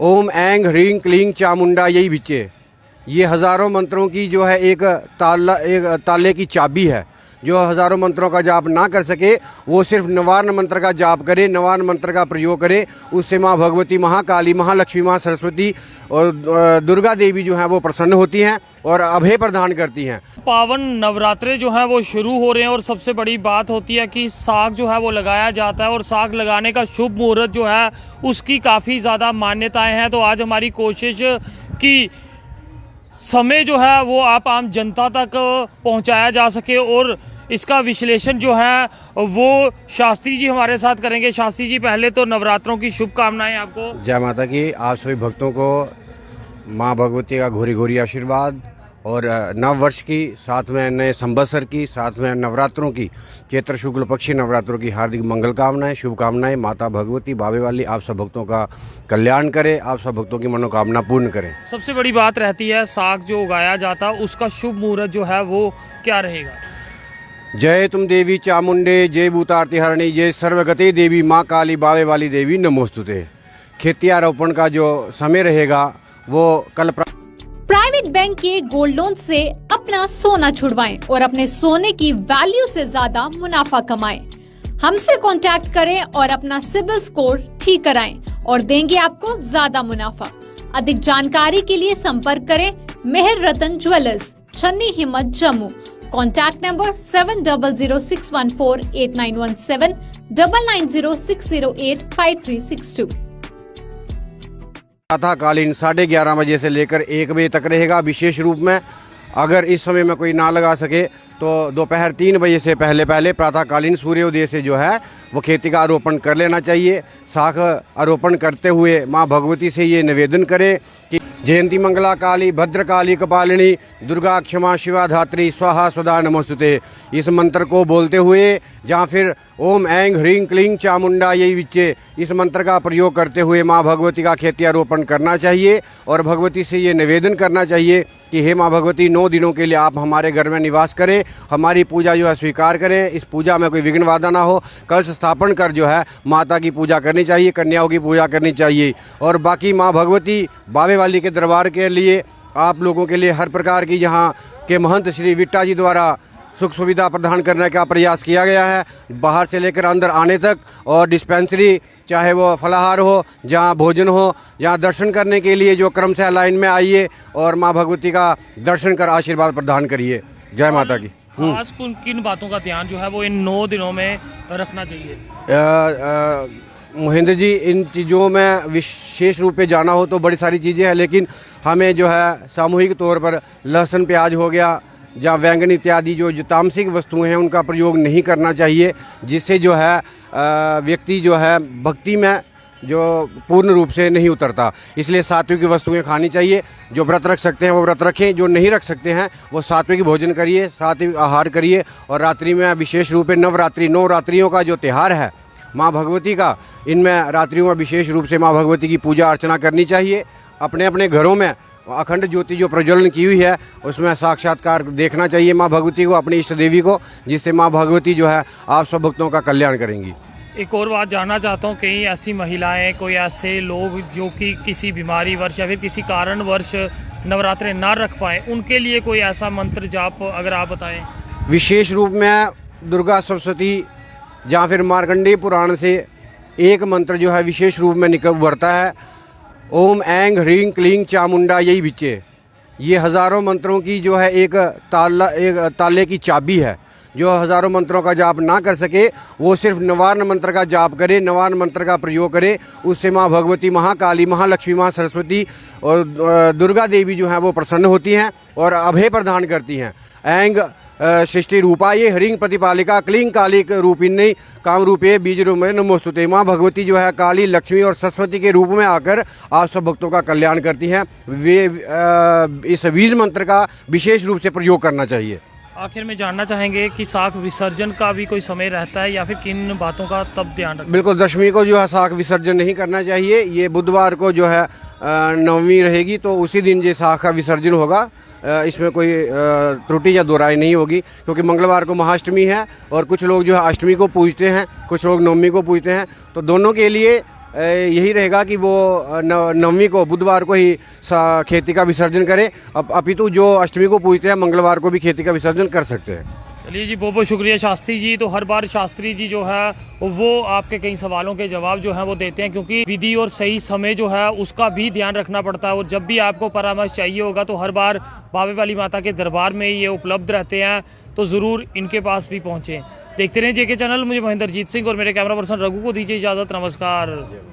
ओम ऐंग ह्रीं क्लीं चामुंडा यही बिचे। ये हज़ारों मंत्रों की जो है एक ताले की चाबी है। जो हज़ारों मंत्रों का जाप ना कर सके वो सिर्फ नवार्न मंत्र का जाप करे, नवार्न मंत्र का प्रयोग करे। उससे माँ भगवती, महाकाली, महालक्ष्मी, माँ सरस्वती और दुर्गा देवी जो हैं वो प्रसन्न होती हैं और अभय प्रदान करती हैं। पावन नवरात्रे जो हैं वो शुरू हो रहे हैं और सबसे बड़ी बात होती है कि साग जो है वो लगाया जाता है और साग लगाने का शुभ मुहूर्त जो है उसकी काफ़ी ज़्यादा मान्यताएं हैं। तो आज हमारी कोशिश कि समय जो है वो आप आम जनता तक पहुंचाया जा सके और इसका विश्लेषण जो है वो शास्त्री जी हमारे साथ करेंगे। शास्त्री जी, पहले तो नवरात्रों की शुभकामनाएं आपको। जय माता की। आप सभी भक्तों को माँ भगवती का घोरी घोरी आशीर्वाद और नव वर्ष की, साथ में नए संवत्सर की, साथ में नवरात्रों की, चैत्र शुक्ल पक्षी नवरात्रों की हार्दिक मंगल कामनाएं, शुभकामनाएं। माता भगवती बाबे वाली आप सब भक्तों का कल्याण करे, आप सब भक्तों की मनोकामना पूर्ण करें। सबसे बड़ी बात रहती है साग जो उगाया जाता है उसका शुभ मुहूर्त जो है वो क्या रहेगा? जय तुम देवी चामुंडे, जय भूतारती हरणी, जय सर्वगते देवी माँ काली बावे वाली देवी नमोस्तुते। खेतियारोपण का जो समय रहेगा वो कल प्राइवेट बैंक के गोल्ड लोन से अपना सोना छुड़वाएं और अपने सोने की वैल्यू से ज्यादा मुनाफा कमाएं। हमसे कांटेक्ट करें और अपना सिबिल स्कोर ठीक कराएं और देंगे आपको ज्यादा मुनाफा। अधिक जानकारी के लिए संपर्क करें मेहर रतन ज्वेलर्स, छन्नी हिम्मत, जम्मू। Contact number 7006148917, 9906085362। प्रातःकालीन 11:30 बजे से लेकर 1 बजे तक रहेगा। विशेष रूप में अगर इस समय में कोई ना लगा सके तो दोपहर 3 बजे से पहले प्रातःकालीन सूर्योदय से जो है वो खेती का आरोपण कर लेना चाहिए। साख आरोपण करते हुए माँ भगवती से ये निवेदन करें कि जयंती मंगला काली, भद्रकाली, कपालिनी, दुर्गा क्षमा शिवा धात्री, स्वाहा स्वदा नमोस्तुते। इस मंत्र को बोलते हुए या फिर ओम ऐंग ह्रीं क्लीं चामुंडा यही विचे, इस मंत्र का प्रयोग करते हुए माँ भगवती का खेती आरोपण करना चाहिए और भगवती से ये निवेदन करना चाहिए कि हे माँ भगवती, 9 दिनों के लिए आप हमारे घर में निवास करें, हमारी पूजा जो है स्वीकार करें। इस पूजा में कोई विघ्न बाधा ना हो। कलश स्थापन कर जो है माता की पूजा करनी चाहिए, कन्याओं की पूजा करनी चाहिए। और बाकी माँ भगवती बावे वाली के दरबार के लिए आप लोगों के लिए हर प्रकार की यहाँ के महंत श्री विट्टा जी द्वारा सुख सुविधा प्रदान करने का प्रयास किया गया है, बाहर से लेकर अंदर आने तक। और डिस्पेंसरी, चाहे वो फलाहार हो, जहाँ भोजन हो, जहाँ दर्शन करने के लिए जो क्रम से लाइन में आइए और माँ भगवती का दर्शन कर आशीर्वाद प्रदान करिए। जय माता की। खास किन बातों का ध्यान जो है वो इन 9 दिनों में रखना चाहिए? महेंद्र जी, इन चीज़ों में विशेष रूप पे जाना हो तो बड़ी सारी चीज़ें हैं, लेकिन हमें जो है सामूहिक तौर पर लहसुन प्याज हो गया या बैंगन इत्यादि जो तामसिक वस्तुएं हैं उनका प्रयोग नहीं करना चाहिए, जिससे जो है व्यक्ति जो है भक्ति में जो पूर्ण रूप से नहीं उतरता। इसलिए सात्विक वस्तुएं खानी चाहिए। जो व्रत रख सकते हैं वो व्रत रखें, जो नहीं रख सकते हैं वो सात्विक भोजन करिए, सात्विक आहार करिए। और रात्रि में विशेष रूप से नवरात्रि, 9 रात्रियों का जो त्यौहार है माँ भगवती का, इनमें रात्रियों में विशेष रूप से माँ भगवती की पूजा अर्चना करनी चाहिए। अपने अपने घरों में अखंड ज्योति जो प्रज्वलन की हुई है उसमें साक्षात्कार देखना चाहिए माँ भगवती को, अपनी इष्ट देवी को, जिससे माँ भगवती जो है आप सब भक्तों का कल्याण करेंगी। एक और बात जानना चाहता हूँ, कई ऐसी महिलाएं, कोई ऐसे लोग जो कि किसी बीमारी वर्ष या फिर किसी कारणवश नवरात्रे ना रख पाए, उनके लिए कोई ऐसा मंत्र जाप अगर आप बताएं। विशेष रूप में दुर्गा सप्तशती या फिर मार्कंडेय पुराण से एक मंत्र जो है विशेष रूप में निकल उभरता है, ओम ऐंग ह्रीं क्लीं चामुंडा यही विचे। ये हज़ारों मंत्रों की जो है एक ताले की चाबी है। जो हज़ारों मंत्रों का जाप ना कर सके वो सिर्फ नवार्न मंत्र का जाप करे, नवार्न मंत्र का प्रयोग करे। उससे माँ भगवती, महाकाली, महालक्ष्मी, माँ सरस्वती और दुर्गा देवी जो हैं वो प्रसन्न होती हैं और अभय प्रदान करती हैं। ऐंग सृष्टि रूपा ये ह्रीं प्रतिपालिका, क्लीं काली रूपिणी, काम रूपे बीज रूपे नमोस्तुते। माँ भगवती जो है काली, लक्ष्मी और सरस्वती के रूप में आकर आप सब भक्तों का कल्याण करती हैं। वे इस बीज मंत्र का विशेष रूप से प्रयोग करना चाहिए। आखिर में जानना चाहेंगे कि साख विसर्जन का भी कोई समय रहता है या फिर किन बातों का तब ध्यान रखना? बिल्कुल, दशमी को जो है साख विसर्जन नहीं करना चाहिए। ये बुधवार को जो है नवमी रहेगी तो उसी दिन ये साख का विसर्जन होगा। इसमें कोई त्रुटि या दोहराई नहीं होगी, क्योंकि मंगलवार को महाअष्टमी है और कुछ लोग जो है अष्टमी को पूजते हैं, कुछ लोग नवमी को पूजते हैं। तो दोनों के लिए यही रहेगा कि वो नवमी को बुधवार को ही खेती का विसर्जन करे। अपितु जो अष्टमी को पूजते हैं मंगलवार को भी खेती का विसर्जन कर सकते हैं। चलिए जी, बहुत बहुत शुक्रिया शास्त्री जी। तो हर बार शास्त्री जी जो है वो आपके कई सवालों के जवाब जो है वो देते हैं, क्योंकि विधि और सही समय जो है उसका भी ध्यान रखना पड़ता है। और जब भी आपको परामर्श चाहिए होगा तो हर बार बाबे वाली माता के दरबार में ये उपलब्ध रहते हैं, तो ज़रूर इनके पास भी पहुँचें। देखते रहें जेके चैनल। मुझे महेंद्रजीत सिंह और मेरे कैमरा पर्सन रघु को दीजिए इजाज़त। नमस्कार।